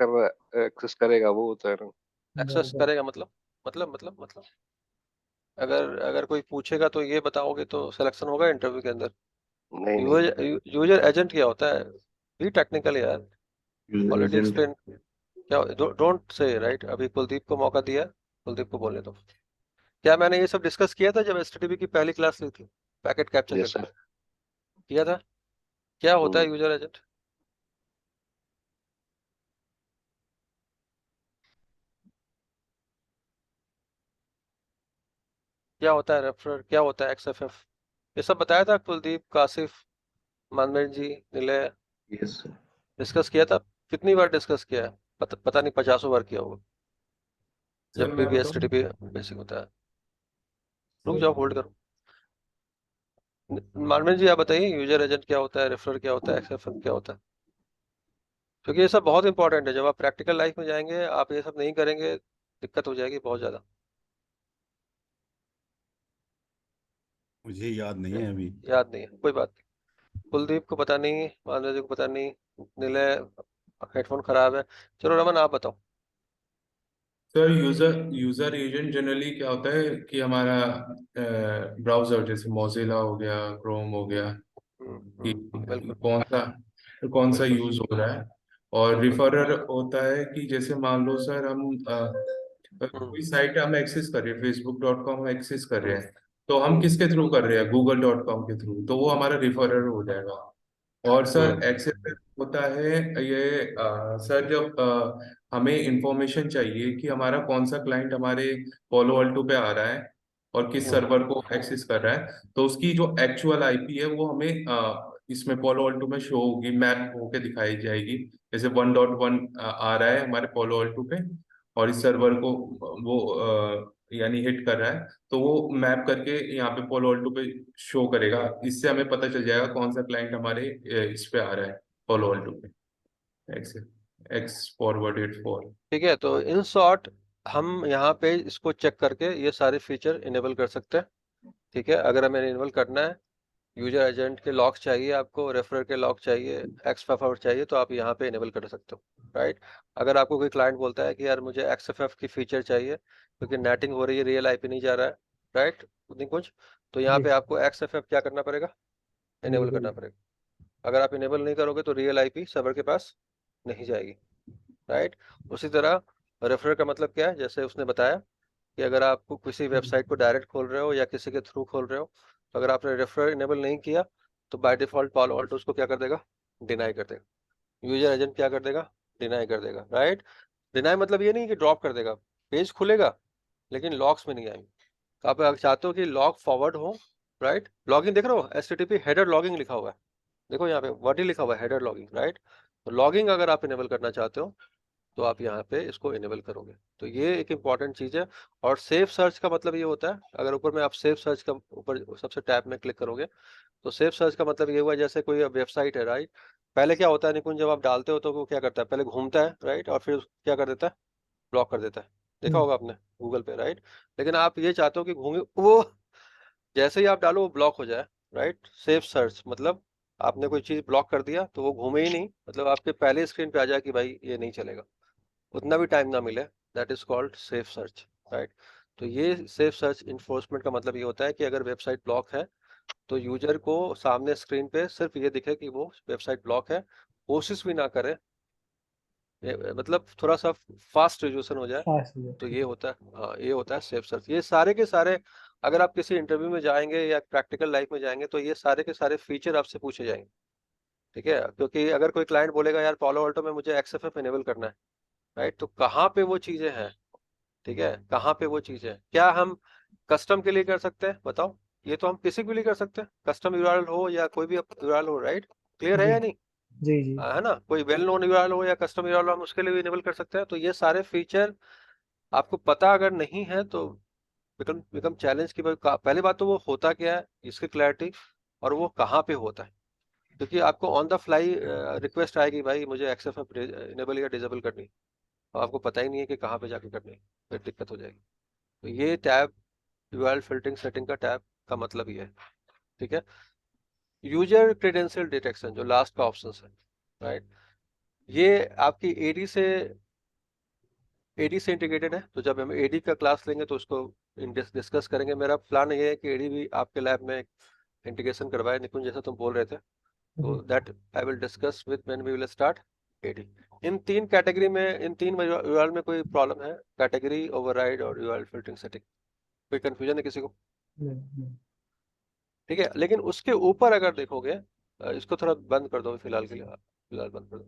करेगा वो होता है ना। एक्सेस बराबर। करेगा मतलब अगर अगर कोई पूछेगा तो ये बताओगे तो सिलेक्शन होगा इंटरव्यू के अंदर। नहीं नहीं, यूजर एजेंट क्या होता है? भी टेक्निकल यार, यूजर ऑलरेडी एजेंट एक्सप्लेन क्या, डोंट से राइट। अभी कुलदीप को मौका दिया, कुलदीप को बोलने दो। क्या मैंने ये सब डिस्कस किया था जब एचटीटीपी की पहली क्लास ली थी, पैकेट कैप्चर यस करके? सर। किया था। क्या होता है यूजर एजेंट? क्या होता है रेफरर, क्या होता है एक्सएफएफ? ये सब बताया था कुलदीप, कासिफ, मानवेंद्र जी, निलय, यस सर। डिस्कस किया था। कितनी बार डिस्कस किया है? पता नहीं, 50 बार किया होगा सर जब मैं भी बताऊं? एचटीटीपी बेसिक होता है। रुक जाओ, होल्ड करो। मानवेंद्र जी आप बताइए, यूजर एजेंट क्या होता है, रेफरर क्या होता है, एक्सएफएफ क्या होता है? क्योंकि ये सब बहुत इंपॉर्टेंट है, जब आप प्रैक्टिकल लाइफ में जाएंगे आप ये सब नहीं करेंगे दिक्कत हो जाएगी बहुत ज्यादा। मुझे याद नहीं है अभी। याद नहीं है, कोई बात नहीं। कुलदीप को पता नहीं, मानवेंद्र जी को पता नहीं, निलय हेडफोन खराब है। चलो रमन आप बताओ। Sir user user agent generally क्या होता है कि हमारा ब्राउजर जैसे मोजिला हो गया, क्रोम हो गया, कि बिल्कुल कौन सा बिल्कुल। यूज हो रहा है। और बिल्कुल। रिफरर होता है कि जैसे मान लो सर हम हम्म कोई साइट हम एक्सेस कर रहे हैं, facebook.com हम एक्सेस कर रहे हम्म हैं, तो हम किसके थ्रू कर रहे हैं, google.com के थ्रू, तो वो हमारा रिफरर हो जाएगा। और सर हम्म एक्सेस होता है ये सर जब हमें इंफॉर्मेशन चाहिए कि हमारा कौन सा क्लाइंट हमारे पोलो अल्टो पे आ रहा है और किस हम्म सर्वर को एक्सेस कर रहा है, तो उसकी जो एक्चुअल आईपी है वो हमें इसमें पोलो अल्टो में शो होगी, मैप होके दिखाई जाएगी। जैसे 1.1 आ रहा है हमारे पोलो अल्टो पे और इस सर्वर को वो यानी हिट कर रहा है, तो वो मैप करके यहाँ पे पोलो अल्टो पे शो करेगा। इससे हमें पता चल जाएगा कौन सा क्लाइंट हमारे इस पे आ रहा है, पोलो अल्टो पे, एक्स एक्स फॉरवर्डेड फॉर। ठीक है, तो इन शॉर्ट हम यहाँ पे इसको चेक करके ये सारे फीचर इनेबल कर सकते हैं। ठीक है, अगर हमें इनेबल करना है, यूजर एजेंट के लॉक चाहिए आपको, रेफरर के लॉक चाहिए, एक्सएफएफ चाहिए, तो आप यहाँ पे इनेबल कर सकते हो, राइट? अगर आपको कोई क्लाइंट बोलता है कि यार मुझे एक्सएफएफ की फीचर चाहिए क्योंकि नेटिंग हो रही है, रियल आईपी नहीं जा रहा है, राइट, नहीं कुछ, तो यहाँ जी पे आपको एक्सएफएफ क्या करना पड़ेगा? इनेबल बिल्कुल। करना पड़ेगा। अगर आप इनेबल नहीं करोगे तो रियल आईपी सर्वर के पास नहीं जाएगी, राइट? उसी तरह रेफरर का मतलब क्या है, जैसे उसने बताया कि अगर आप किसी वेबसाइट को डायरेक्ट खोल रहे हो या किसी के थ्रू खोल रहे हो, तो अगर आपने रेफरर इनेबल नहीं किया तो बाय डिफॉल्ट पालो अल्टो उसको क्या कर देगा? डिनाई कर देगा। यूजर एजेंट क्या कर देगा? डिनाई कर देगा, राइट? डिनाई मतलब ये नहीं कि ड्रॉप कर देगा, पेज खुलेगा लेकिन लॉग्स में नहीं आएंगे। तो आप अगर चाहते हो कि लॉग फॉरवर्ड हो, राइट, लॉगिंग देख रहे हो, एचटीटीपी हेडर लॉगिंग लिखा हुआ है, देखो यहाँ पे वर्ड ही लिखा हुआ है, हेडर लॉगिंग, राइट? तो लॉगिंग अगर आप इनेबल करना चाहते हो तो आप यहाँ पे इसको इनेबल करोगे, तो ये एक इंपॉर्टेंट चीज है। और सेफ सर्च का मतलब ये होता है, अगर ऊपर में आप सेफ सर्च का ऊपर सबसे टैब में क्लिक करोगे तो सेफ सर्च का मतलब ये हुआ जैसे कोई वेबसाइट है, राइट? पहले क्या होता है निकुंज, जब आप डालते हो तो वो क्या करता है, पहले घूमता है, राइट, और फिर क्या कर देता है? ब्लॉक कर देता है। देखा होगा आपने गूगल पे, राइट? लेकिन आप ये चाहते हो कि घूमे वो, जैसे ही आप डालो वो ब्लॉक हो जाए, राइट? सेफ सर्च मतलब आपने कोई चीज ब्लॉक कर दिया तो वो घूमे ही नहीं, मतलब आपके पहले स्क्रीन पे आ जाए कि भाई ये नहीं चलेगा। उतना भी टाइम ना मिले, that is called safe search, right. तो ये सेफ सर्च इन्फोर्समेंट का मतलब ये होता है कि अगर वेबसाइट ब्लॉक है तो यूजर को सामने स्क्रीन पे सिर्फ ये दिखे कि वो वेबसाइट ब्लॉक है, कोशिश भी ना करे, मतलब थोड़ा सा फास्ट रिजोल्यूशन हो जाए, फास्ट हो तो जाए। ये होता है, हाँ ये होता है सेफ सर्च। ये सारे के सारे अगर आप किसी इंटरव्यू में जाएंगे या प्रैक्टिकल लाइफ में जाएंगे तो ये सारे के सारे फीचर आपसे पूछे जाएंगे, ठीक है। क्योंकि अगर कोई क्लाइंट बोलेगा यार पालो अल्टो में मुझे XFF इनेबल करना है, राइट, तो कहाँ पे वो चीजें हैं, ठीक है, कहाँ पे वो चीजें हैं, क्या हम कस्टम के लिए कर सकते हैं बताओ, ये तो हम किसी के लिए कर सकते हैं, कस्टम यूआरएल हो या कोई भी यूआरएल हो, राइट, क्लियर है जी या नहीं, जी जी। है ना, कोई वेल नोन यूआरएल हो या कस्टम यूआरएल हम उसके लिए भी इनेबल कर सकते हैं। तो ये सारे फीचर आपको पता अगर नहीं है तो बिकम चैलेंज की भाई पहली बात तो वो होता क्या है इसकी क्लैरिटी, और वो कहाँ पे होता है, क्योंकि आपको ऑन द फ्लाई रिक्वेस्ट आएगी भाई मुझे XFF इनेबल या डिसेबल करनी है, और आपको पता ही नहीं है कि कहाँ पे जाके करनी है, फिर दिक्कत हो जाएगी। तो ये टैब यूआरएल फिल्टरिंग सेटिंग का टैब का मतलब ये है, ठीक है। यूजर क्रेडेंशियल डिटेक्शन जो लास्ट का ऑप्शन है, राइट, ये आपकी एडी से इंटीग्रेटेड है। तो जब हम एडी का क्लास लेंगे तो उसको डिस्कस करेंगे। मेरा प्लान ये है कि एडी भी आपके लैब में इंटीग्रेशन करवाए, निकुंज जैसा तुम बोल रहे थे, तो that I will discuss with when we will start AD. इन तीन कैटेगरी में, इन तीन यूआरएल में कोई प्रॉब्लम है, कैटेगरी, ओवरराइड और यूआरएल फिल्टरिंग सेटिंग, कोई कंफ्यूजन है किसी को, नहीं। ठीक है। लेकिन उसके ऊपर अगर देखोगे, इसको थोड़ा बंद कर दो फिलहाल के लिए, फिलहाल बंद कर दो,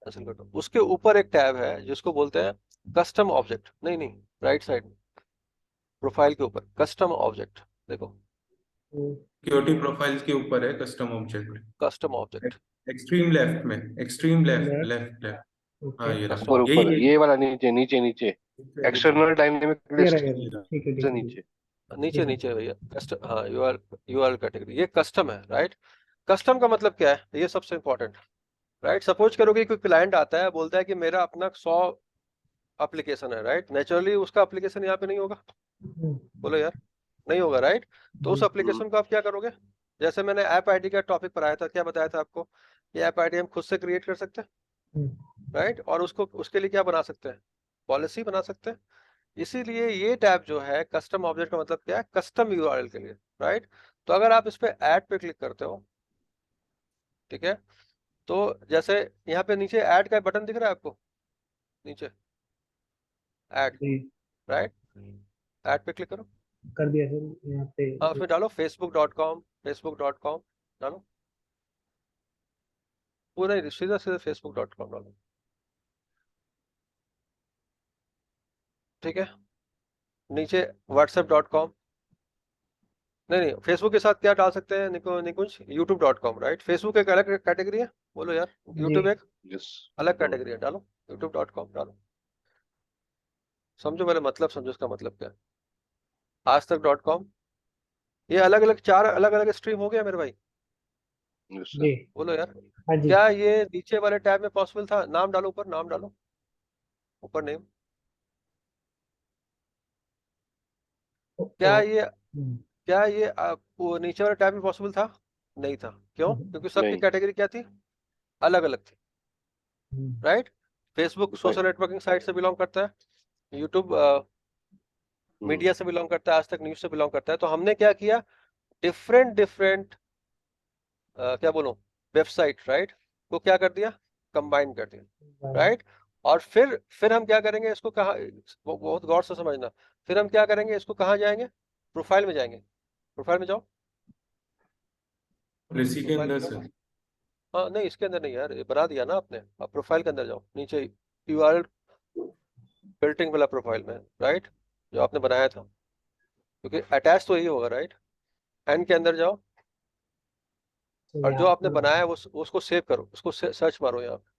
कैंसिल कर दो। उसके ऊपर एक टैब है जिसको बोलते हैं कस्टम ऑब्जेक्ट, नहीं नहीं, राइट साइड प्रोफाइल के ऊपर कस्टम ऑब्जेक्ट, देखो सिक्योरिटी प्रोफाइल्स के ऊपर है custom object, custom object, extreme left में, extreme left left. Left left. Okay. हाँ ये रहा, कस्टम ऊपर ऑब्जेक्ट ऊपर यही ये वाला नीचे नीचे नीचे नीचे। एक्सटर्नल डायनेमिक ये लिस्ट रहा, ये रहा। ठीक है ठीक से है ठीक नीचे। नीचे है। नीचे भैया, कस्टम, हाँ यूआरएल कैटेगरी, ये कस्टम है, राइट। कस्टम का मतलब क्या है, ये सबसे इंपॉर्टेंट, राइट। सपोज करो कि कोई क्लाइंट आता है बोलता है कि मेरा अपना 100 एप्लीकेशन है, राइट, नेचुरली उसका एप्लीकेशन यहाँ पे नहीं होगा, बोलो यार, नहीं होगा, राइट। तो उस जी। एप्लीकेशन को आप क्या करोगे, जैसे मैंने ऐप आईडी का टॉपिक पढ़ाया था, क्या बताया था आपको, ये ऐप आईडी हम खुद से क्रिएट कर सकते हैं, राइट, और उसको उसके लिए क्या बना सकते हैं, पॉलिसी बना सकते हैं। इसीलिए ये टैब जो है कस्टम ऑब्जेक्ट का मतलब क्या है, कस्टम यूआरएल के लिए, राइट। तो अगर आप इस पे ऐड पे क्लिक करते हो, ठीक है, तो जैसे यहाँ पे नीचे ऐड का बटन दिख रहा है आपको, नीचे ऐड, जी राइट, ऐड पे क्लिक करो, कर दिया सर यहाँ पे। हाँ उसमें डालो facebook.com डालो, पूरा सीधा सीधा facebook.com डालो, ठीक है। नीचे whatsapp.com, नहीं फेसबुक के साथ क्या डाल सकते हैं निकुंज, youtube.com, राइट। फेसबुक एक अलग कैटेगरी है, बोलो यार, यूट्यूब एक यस। अलग कैटेगरी है, डालो youtube.com डालो, समझो, पहले मतलब समझो इसका मतलब क्या है। आज तक.com, ये अलग अलग 4 अलग अलग स्ट्रीम हो गया मेरे भाई, यस जी। सर। बोलो यार, हाँ जी। क्या ये नीचे वाले टैब में पॉसिबल था, नाम डालो ऊपर, नाम डालो ऊपर, नेम, क्या ये, क्या ये वो नीचे वाले टैब में पॉसिबल था, नहीं था, क्यों, क्योंकि सबकी नहीं। कैटेगरी क्या थी, अलग अलग थी, right. Facebook Right. Social networking site से बिलोंग करता है, यूट्यूब मीडिया से बिलोंग करता है, आज तक न्यूज से बिलोंग करता है। तो हमने क्या किया, डिफरेंट डिफरेंट क्या बोलूं, वेबसाइट, राइट, को क्या कर दिया, कंबाइन कर दिया, राइट। और फिर हम क्या करेंगे इसको, कहाँ, बहुत गौर से समझना, फिर हम क्या करेंगे इसको, कहाँ जाएंगे, प्रोफाइल में जाएंगे, प्रोफाइल में जाओ, पॉलिसी के प्रोफाइल अंदर में से। जाओ, हाँ नहीं इसके अंदर नहीं यार, ये बना दिया ना आपने, आप प्रोफाइल के अंदर जाओ, नीचे यूआरएल फिल्टरिंग वाला प्रोफाइल में, राइट, जो आपने बनाया था, क्योंकि अटैच तो यही होगा, राइट। एन के अंदर जाओ, और जो आपने बनाया है वो उसको सेव करो, उसको सर्च मारो यहाँ पे।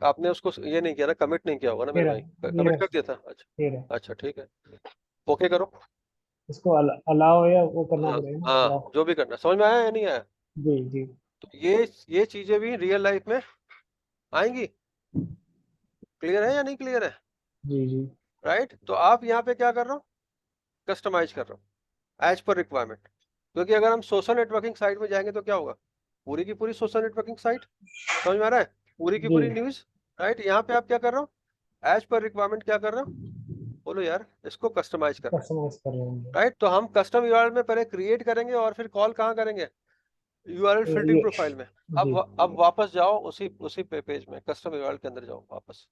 आपने उसको ये नहीं किया ना, कमिट नहीं किया होगा ना मेरे भाई, कमिट कर दिया था, अच्छा अच्छा ठीक है, ओके करो, इसको अलाउ या वो करना हाँ पड़ेगा ना, हाँ अलाउ। जो भी करना, समझ में आया या नहीं आया। जी जी तो ये चीजें भी रियल लाइफ में आएंगी, क्लियर है या नहीं क्लियर है, जी जी। राइट। तो आप यहाँ पे क्या कर रहे हो, कस्टमाइज कर रहे हो एज पर रिक्वायरमेंट, क्योंकि अगर हम सोशल नेटवर्किंग साइट में जाएंगे तो क्या होगा, पूरी की पूरी सोशल नेटवर्किंग साइट, समझ में आ रहा है, पूरी की जी। पूरी न्यूज, राइट। यहाँ पे आप क्या कर रहे हो, एज पर रिक्वायरमेंट क्या कर रहे हो, बोलो यार, इसको कस्टमाइज करना है, कस्टमाइज कर रहे हैं राइट। तो हम कस्टम यूआरएल में पहले क्रिएट करेंगे और फिर कॉल कहाँ करेंगे, यूआरएल फिल्टरिंग ये प्रोफाइल में। जी। अब वापस जाओ उसी उसी पेज में, कस्टम यूआरएल के अंदर जाओ वापस,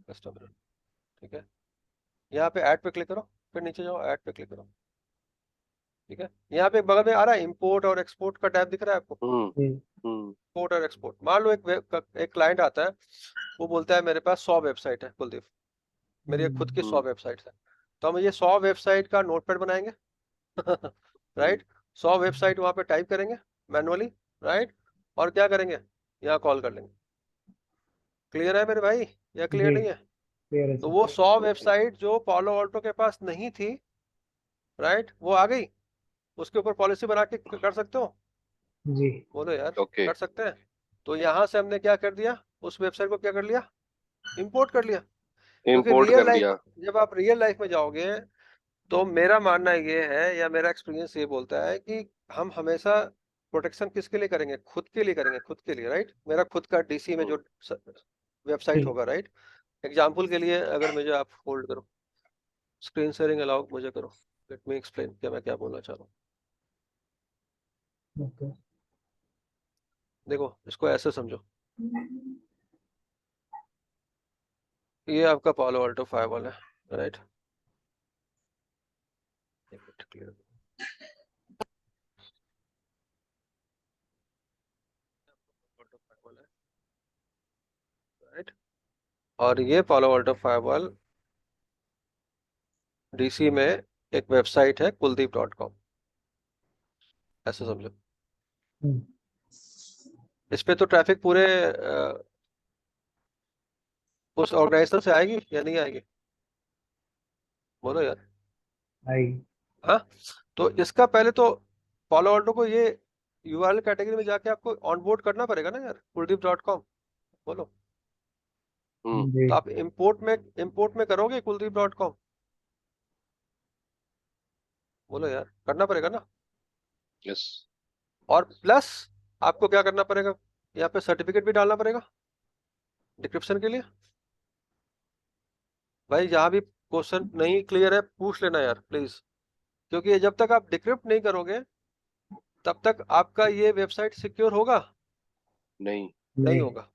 कस्टम, ठीक है। यहाँ पे ऐड पे क्लिक करो, फिर नीचे जाओ, ऐड पे क्लिक करो, ठीक है। यहाँ पे बगल में आ रहा है इंपोर्ट और एक्सपोर्ट का टैब दिख रहा है आपको, जी। इंपोर्ट और एक्सपोर्ट। मान लो एक क्लाइंट आता है, वो बोलता है मेरे पास 100 वेबसाइट है कुलदीप, मेरी खुद की 100 वेबसाइट है, तो हम ये 100 वेबसाइट का नोटपैड बनाएंगे राइट। 100 वेबसाइट वहां पे टाइप करेंगे मैनुअली, राइट, और क्या करेंगे, यहाँ कॉल कर लेंगे। क्लियर है मेरे भाई या क्लियर जी नहीं है? क्लियर है तो सर। वो 100 वेबसाइट जो पालो ऑल्टो के पास नहीं थी, राइट, वो आ गई, उसके ऊपर पॉलिसी बना के कर सकते हो, जी। बोलो यार, ओके, कर सकते हैं। तो यहाँ से हमने क्या कर दिया, उस वेबसाइट को क्या कर लिया, इंपोर्ट कर लिया। क्योंकि इंपोर्ट रियल कर लाइफ, लिया। जब आप रियल लाइफ में जाओगे, तो मेरा मानना ये है या मेरा एक्सपीरियंस ये बोलता है कि हम हमेशा प्रोटेक्शन किसके लिए करेंगे, खुद के लिए करेंगे, खुद के लिए, राइट। मेरा खुद का डीसी में जो वेबसाइट जी। होगा, राइट। एग्जाम्पल के लिए अगर मुझे आप होल्ड करो, स्क्रीन शेयरिंग अलाउ मुझे करो, लेट मी एक्सप्लेन क्या मैं क्या बोलना चाह रहा हूँ। ओके। देखो इसको ऐसे समझो, ये आपका पालो अल्टो फायरवॉल है, राइट। Clear, right. और ये पालो अल्टो फायरवॉल डीसी में एक वेबसाइट है kuldeep.com, ऐसे समझो। हम्म। इस पे तो ट्रैफिक पूरे उस ऑर्गेनाइजेशन से आएगी या नहीं आएगी, बोलो यार। आई। हाँ, तो इसका पहले तो पालो ऑल्टो को ये यूआरएल कैटेगरी में जाके आपको ऑनबोर्ड करना पड़ेगा ना यार, kuldeep.com, बोलो। जी। तो आप इंपोर्ट में करोगे kuldeep.com, बोलो यार, करना पड़ेगा ना। यस। और प्लस आपको क्या करना पड़ेगा, यहाँ पे सर्टिफिकेट भी डालना पड़ेगा डिक्रिप्शन के लिए। भाई जहाँ भी क्वेश्चन नहीं क्लियर है पूछ लेना यार प्लीज, क्योंकि ये जब तक आप डिक्रिप्ट नहीं करोगे तब तक आपका ये वेबसाइट सिक्योर होगा नहीं। नहीं होगा।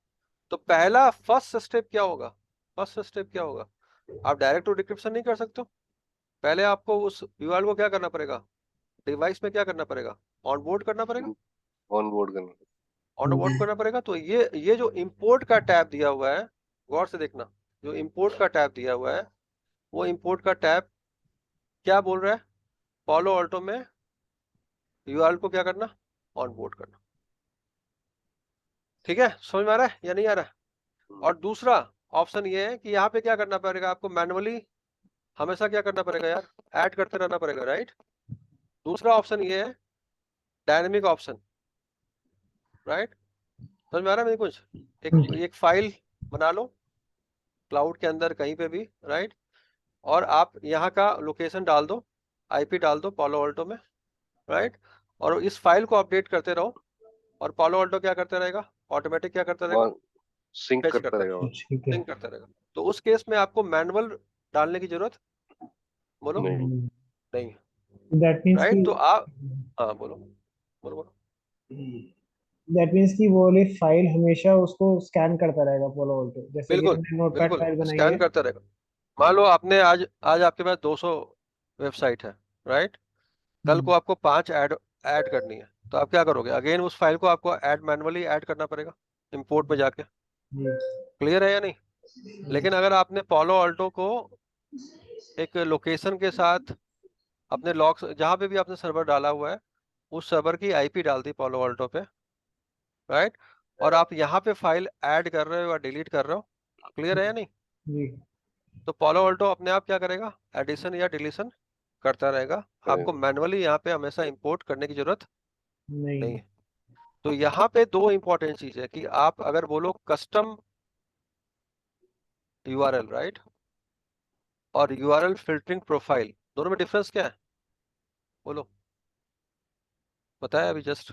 तो पहला फर्स्ट स्टेप क्या होगा, फर्स्ट स्टेप क्या होगा, आप डायरेक्ट टू डिक्रिप्शन नहीं कर सकते हो। पहले आपको उस यूआरएल को क्या करना पड़ेगा, डिवाइस में क्या करना पड़ेगा, ऑनबोर्ड करना पड़ेगा, ऑन बोर्ड करना। ऑनबोर्ड करना पड़ेगा। तो ये जो इंपोर्ट का टैब दिया हुआ है, गौर से देखना, जो इंपोर्ट का टैब दिया हुआ है, वो इंपोर्ट का टैब क्या बोल रहा है, पालो ऑल्टो में यूआरएल को क्या करना, ऑनबोर्ड करना। ठीक है, समझ में आ रहा है या नहीं आ रहा है? और दूसरा ऑप्शन ये है कि यहाँ पे क्या करना पड़ेगा, आपको मैनुअली हमेशा क्या करना पड़ेगा यार, ऐड करते रहना पड़ेगा, राइट। दूसरा ऑप्शन ये है डायनेमिक ऑप्शन, राइट। समझ में आ रहा है मेरे कुछ, एक फाइल बना लो क्लाउड के अंदर कहीं पे भी, राइट, और आप यहाँ का लोकेशन डाल दो, आईपी डाल दो पालो ऑल्टो में, राइट, और इस फाइल को अपडेट करते रहो, और पालो ऑल्टो क्या करता रहेगा, ऑटोमेटिक क्या करता रहेगा, वहाँ सिंक फेच करता करता रहेगा वहाँ। ठीक है। सिंक करता रहेगा। तो उस केस में आपको मैनुअल डालने की जरूरत, बोलो, नहीं। नहीं है, दैट मीन्स कि राइट। तो आप, हाँ बोलो बोलो बोलो, वो वाली फाइल हमेशा उसको स्कैन करता रहेगा पोलो ऑल्टो, जैसे कि बिल्कुल हमने नोटपैड बिल्कुल फाइल बनाई स्कैन है। करता रहेगा। मान लो आपने आज आज आपके पास 200 वेबसाइट है, राइट, कल को आपको 5 ऐड ऐड करनी है, तो आप क्या करोगे, अगेन उस फाइल को आपको ऐड मैनुअली ऐड करना पड़ेगा इंपोर्ट में जाके। जी। क्लियर है या नहीं? लेकिन अगर आपने पालो ऑल्टो को एक लोकेशन के साथ अपने लॉग्स, जहां पे भी आपने सर्वर डाला हुआ है, उस सर्वर की आईपी डाल दी पालो ऑल्टो पे, राइट, और आप यहाँ पे फाइल ऐड कर रहे हो या डिलीट कर रहे हो, क्लियर है या नहीं? जी। तो पालो ऑल्टो अपने आप क्या करेगा, एडिशन या डिलीशन करता रहेगा, आपको मैनुअली यहाँ पे हमेशा इंपोर्ट करने की जरूरत नहीं। नहीं है। तो यहाँ पे दो इंपॉर्टेंट चीज है कि आप अगर बोलो कस्टम यूआरएल, राइट, और यूआरएल फिल्टरिंग प्रोफाइल, दोनों में डिफरेंस क्या है, बोलो, बताया अभी जस्ट।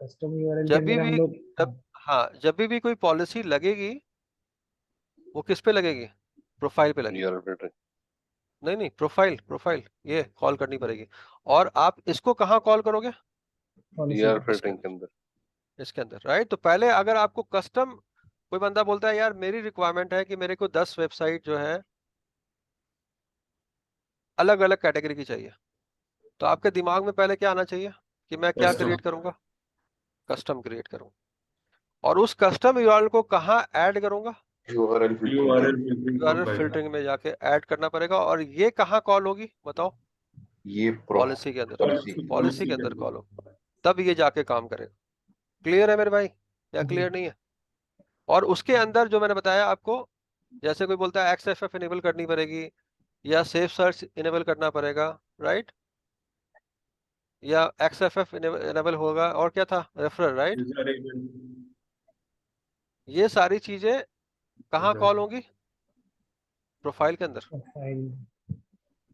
कस्टम यूआरएल के जब अंदर हम भी लोग जब भी कोई पॉलिसी लगेगी वो किस पे लगेगी? प्रोफाइल पे लगेगी। URL filtering. नहीं, प्रोफाइल ये कॉल करनी पड़ेगी। और आप इसको कहाँ कॉल करोगे? पॉलिसी यूआरएल पे। फिल्टरिंग के अंदर। इसके अंदर, राइट। तो पहले अगर आपको कस्टम, कोई बंदा बोलता है यार मेरी रिक्वायरमेंट है कि मेरे को 10 वेबसाइट जो है अलग अलग कैटेगरी की चाहिए, तो आपके दिमाग में पहले क्या आना चाहिए कि मैं क्या Custom. क्रिएट करूंगा? कस्टम क्रिएट करूंगा। और उस कस्टम यूआरएल को कहाँ ऐड करूंगा? URL filtering URL में। filtering URL profile. फिल्टरिंग में जाके ऐड करना पड़ेगा। और ये कहाँ कॉल होगी बताओ? ये पॉलिसी के अंदर। पॉलिसी पॉलिसी के अंदर कॉल होगा, तब ये जाके काम करेगा। क्लियर है मेरे भाई या क्लियर नहीं है? और उसके अंदर जो मैंने बताया आपको, जैसे कोई बोलता है XFF इनेबल करनी पड़ेगी या सेफ सर्च इनेबल करना पड़ेगा, राइट, या XFF इनेबल होगा, और क्या था, रेफरल, राइट। User agent. ये सारी चीजें कहाँ User. कॉल होंगी? प्रोफाइल के अंदर। प्रोफाइल।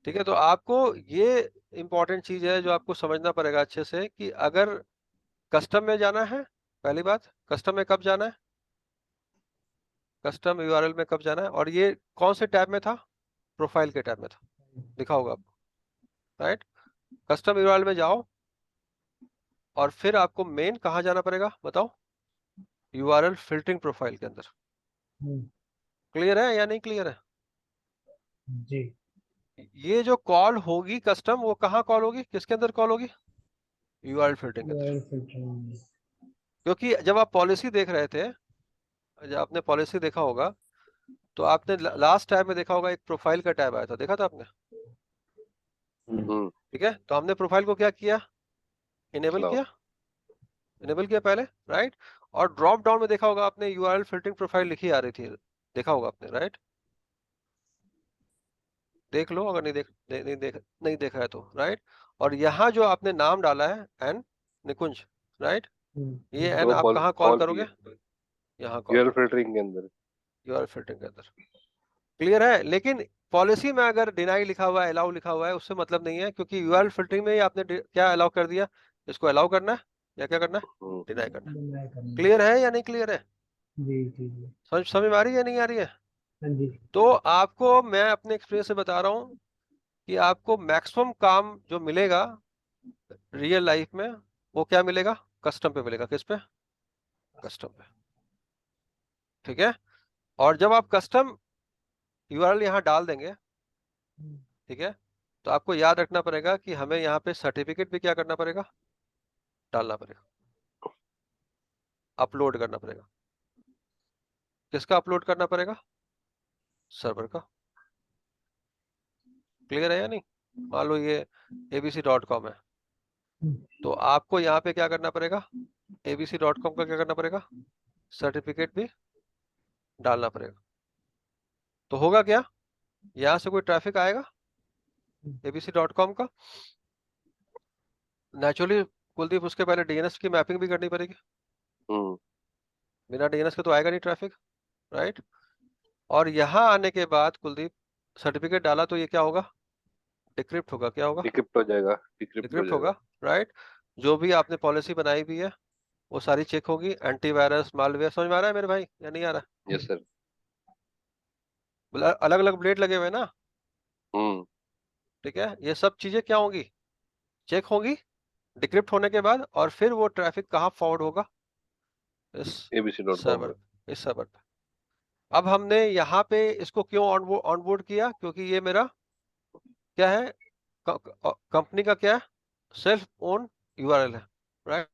ठीक है, तो आपको ये इंपॉर्टेंट चीज है जो आपको समझना पड़ेगा अच्छे से कि अगर कस्टम में जाना है, पहली बात कस्टम में कब जाना है, कस्टम यूआरएल में कब जाना है, और ये कौन से टैब में था? प्रोफाइल के टैब में था, लिखा होगा आपको, राइट। कस्टम यूआरएल में जाओ और फिर आपको मेन कहाँ जाना पड़ेगा बताओ? यूआरएल फिल्टरिंग प्रोफाइल के अंदर। क्लियर है या नहीं क्लियर है? जी। ये जो कॉल होगी कस्टम, वो कहाँ कॉल होगी, किसके अंदर कॉल होगी? यूआरएल फिल्टरिंग के अंदर। URL filtering. क्योंकि जब आप पॉलिसी देख रहे थे, जब आपने पॉलिसी देखा होगा, तो आपने लास्ट टैब में देखा होगा एक प्रोफाइल का टैब आया था, देखा था आपने? ठीक है, तो हमने प्रोफाइल को क्या किया? Enable Allow. किया, इनेबल किया पहले, राइट। और ड्रॉप डाउन में देखा होगा आपने यूआरएल फिल्टरिंग प्रोफाइल लिखी आ रही थी, देखा होगा आपने, राइट। देख लो अगर नहीं देखा है तो, राइट। और यहाँ जो आपने नाम डाला है एन निकुंज, राइट, ये एन वो आप कॉल कहाँ कॉल कॉल करोगे? किया यहाँ कॉल यूआरएल करोगे, फिल्टरिंग के अंदर। यूआरएल फिल्टरिंग के अंदर। क्लियर है? लेकिन पॉलिसी में अगर डिनाई लिखा हुआ है, अलाउ लिखा हुआ है, उससे मतलब नहीं है, क्योंकि यूआरएल फिल्टरिंग में ही आपने क्या अलाउ कर दिया, इसको अलाउ करना है या क्या करना है? डिनाई करना है। डिनाई करना। क्लियर है या नहीं क्लियर है? जी जी जी। समझ में आ रही है या नहीं आ रही है? हाँ जी। तो आपको मैं अपने एक्सपीरियंस से बता रहा हूँ कि आपको मैक्सिमम काम जो मिलेगा रियल लाइफ में, वो क्या मिलेगा? कस्टम पे मिलेगा। किस पे? कस्टम पे। ठीक है, और जब आप कस्टम यूआरएल यहाँ डाल देंगे, ठीक है, तो आपको याद रखना पड़ेगा कि हमें यहाँ पे सर्टिफिकेट भी क्या करना पड़ेगा? डालना पड़ेगा, अपलोड करना पड़ेगा। किसका अपलोड करना पड़ेगा? सर्वर का। क्लियर है या नहीं? मान लो ये abc.com है, तो आपको यहाँ पे क्या करना पड़ेगा? abc.com का क्या करना पड़ेगा? सर्टिफिकेट भी डालना पड़ेगा। तो होगा क्या, यहाँ से कोई ट्रैफिक आएगा abc.com का, नेचुरली कुलदीप उसके पहले डीएनएस की मैपिंग भी करनी पड़ेगी, बिना डीएनएस के तो आएगा नहीं ट्रैफिक, राइट। और यहाँ आने के बाद कुलदीप सर्टिफिकेट डाला तो ये क्या होगा? डिक्रिप्ट होगा। क्या होगा? डिक्रिप्ट हो जाएगा। डिक्रिप्ट हो डिक्रिप्ट होगा, जाएगा। राइट। जो भी आपने पॉलिसी बनाई भी है वो सारी चेक होगी, एंटीवायरस, मालवेयर। समझ में आ रहा है मेरे भाई या नहीं आ रहा? Yes sir. अलग अलग ब्लेड लगे हुए ना, हम्म। ठीक है, ये सब चीजें क्या होंगी? चेक होंगी डिक्रिप्ट होने के बाद, और फिर वो ट्रैफिक कहाँ फॉरवर्ड होगा? इस abc.com सर्वर, में। इस सर्वर पे। अब हमने यहाँ पे इसको क्यों ऑनबोर्ड किया? क्योंकि ये मेरा क्या है, कंपनी का क्या है, सेल्फ ओन यूआरएल है, राइट।